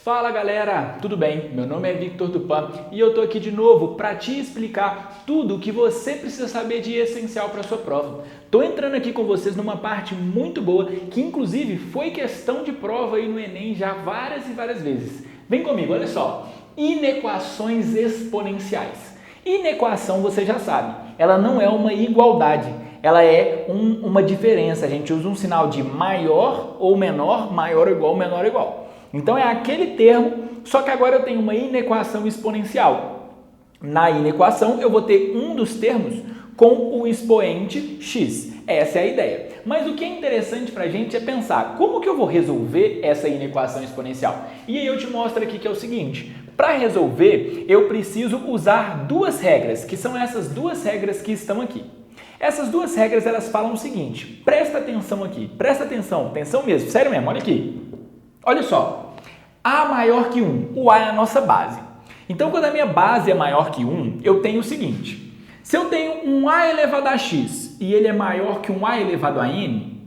Fala galera, tudo bem? Meu nome é Victor Tupã e eu tô aqui de novo para te explicar tudo o que você precisa saber de essencial para sua prova. Tô entrando aqui com vocês numa parte muito boa que inclusive foi questão de prova aí no Enem já várias e várias vezes. Vem comigo, olha só. Inequações exponenciais. Inequação você já sabe, ela não é uma igualdade, ela é uma diferença. A gente usa um sinal de maior ou menor, maior ou igual, menor ou igual. Então é aquele termo, só que agora eu tenho uma inequação exponencial. Na inequação eu vou ter um dos termos com o expoente x. Essa é a ideia. Mas o que é interessante para a gente é pensar como que eu vou resolver essa inequação exponencial. E aí eu te mostro aqui que é o seguinte, para resolver eu preciso usar duas regras, que são essas duas regras que estão aqui. Essas duas regras elas falam o seguinte, presta atenção aqui, presta atenção, atenção mesmo, sério mesmo, olha aqui. Olha só, A maior que 1, o A é a nossa base. Então, quando a minha base é maior que 1, eu tenho o seguinte, se eu tenho um A elevado a x e ele é maior que um A elevado a n,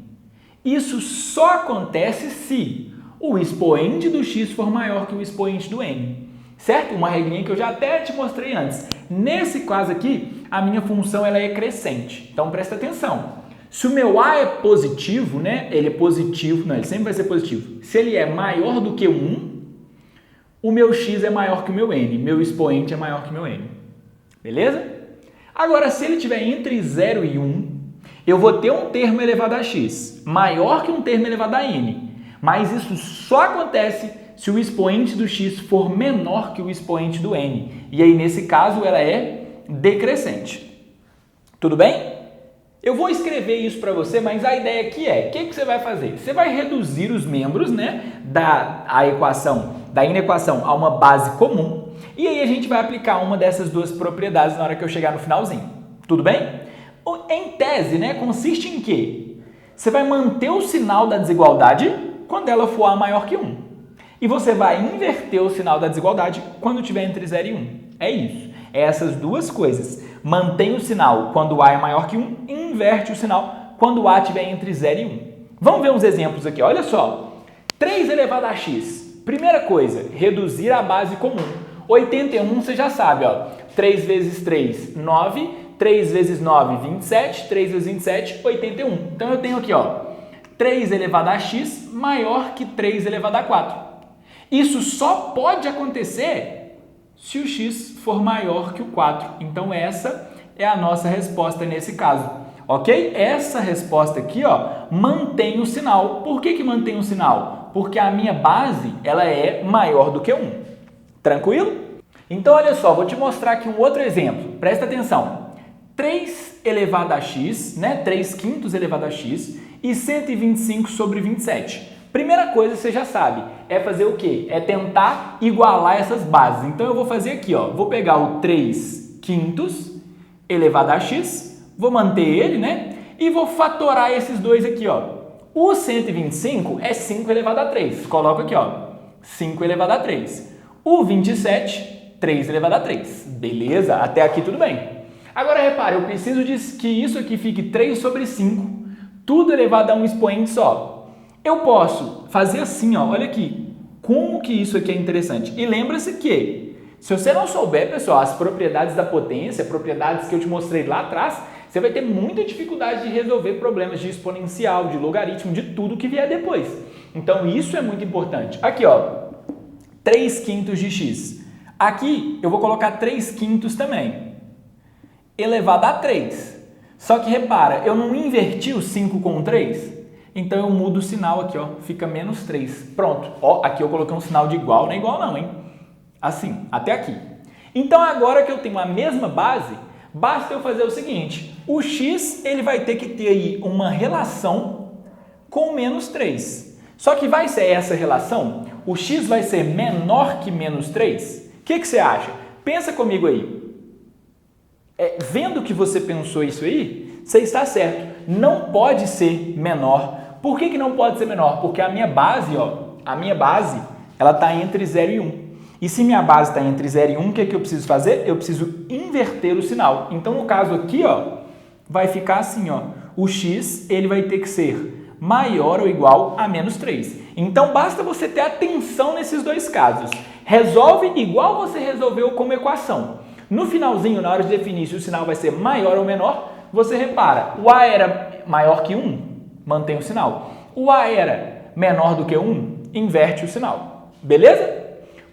isso só acontece se o expoente do x for maior que o expoente do n, certo? Uma regrinha que eu já até te mostrei antes. Nesse caso aqui, a minha função ela é crescente, então presta atenção. Se o meu A é positivo, né? Ele é positivo, não, ele sempre vai ser positivo. Se ele é maior do que 1, o meu x é maior que o meu n, meu expoente é maior que o meu n. Beleza? Agora, se ele estiver entre 0 e 1, eu vou ter um termo elevado a x, maior que um termo elevado a n. Mas isso só acontece se o expoente do x for menor que o expoente do n. E aí, nesse caso, ela é decrescente. Tudo bem? Eu vou escrever isso para você, mas a ideia aqui é, o que você vai fazer? Você vai reduzir os membros, né, da inequação a uma base comum, e aí a gente vai aplicar uma dessas duas propriedades na hora que eu chegar no finalzinho. Tudo bem? Em tese, né, consiste em quê? Você vai manter o sinal da desigualdade quando ela for A maior que 1. E você vai inverter o sinal da desigualdade quando estiver entre 0 e 1. É isso. É essas duas coisas. Mantém o sinal quando A é maior que 1 e inverte o sinal quando A estiver entre 0 e 1. Vamos ver uns exemplos aqui. Olha só. 3 elevado a x. Primeira coisa, reduzir a base comum. 81 você já sabe, ó. 3 vezes 3, 9. 3 vezes 9, 27. 3 vezes 27, 81. Então eu tenho aqui, ó, 3 elevado a x maior que 3 elevado a 4. Isso só pode acontecer se o x for maior que o 4. Então, essa é a nossa resposta nesse caso, ok? Essa resposta aqui, ó, mantém o sinal. Por que mantém o sinal? Porque a minha base, ela é maior do que 1. Tranquilo? Então, olha só, vou te mostrar aqui um outro exemplo. Presta atenção. 3 elevado a x, né? 3 quintos elevado a x e 125 sobre 27. Primeira coisa, você já sabe, é fazer o quê? É tentar igualar essas bases. Então, eu vou fazer aqui, ó, vou pegar o 3 quintos elevado a x, vou manter ele, né? E vou fatorar esses dois aqui, ó. O 125 é 5 elevado a 3. Coloco aqui, ó, 5 elevado a 3. O 27, 3 elevado a 3. Beleza? Até aqui tudo bem. Agora, repare, eu preciso de que isso aqui fique 3 sobre 5, tudo elevado a um expoente só. Eu posso fazer assim, ó, olha aqui, como que isso aqui é interessante. E lembra-se que, se você não souber, pessoal, as propriedades da potência, propriedades que eu te mostrei lá atrás, você vai ter muita dificuldade de resolver problemas de exponencial, de logaritmo, de tudo que vier depois. Então, isso é muito importante. Aqui, ó, 3 quintos de x. Aqui, eu vou colocar 3 quintos também, elevado a 3. Só que, repara, eu não inverti o 5 com o 3? Então, eu mudo o sinal aqui, ó, fica menos 3. Pronto, ó, aqui eu coloquei um sinal de igual, não é igual não, hein? Assim, até aqui. Então, agora que eu tenho a mesma base, basta eu fazer o seguinte, o x, ele vai ter que ter aí uma relação com menos 3. Só que vai ser essa relação, o x vai ser menor que menos 3? O que você acha? Pensa comigo aí. Vendo que você pensou isso aí, você está certo. Não pode ser menor. Por que não pode ser menor? Porque a minha base, ó, ela está entre 0 e 1. E se minha base está entre 0 e 1, o que eu preciso fazer? Eu preciso inverter o sinal. Então, no caso aqui, ó, vai ficar assim, ó, o x ele vai ter que ser maior ou igual a menos 3. Então, basta você ter atenção nesses dois casos. Resolve igual você resolveu como equação. No finalzinho, na hora de definir se o sinal vai ser maior ou menor, você repara, o A era maior que 1, mantém o sinal. O A era menor do que 1, inverte o sinal. Beleza?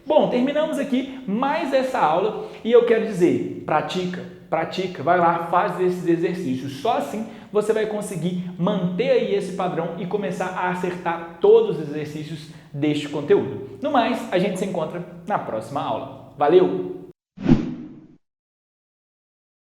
Bom, terminamos aqui mais essa aula e eu quero dizer, pratica, vai lá, faz esses exercícios. Só assim você vai conseguir manter aí esse padrão e começar a acertar todos os exercícios deste conteúdo. No mais, a gente se encontra na próxima aula. Valeu!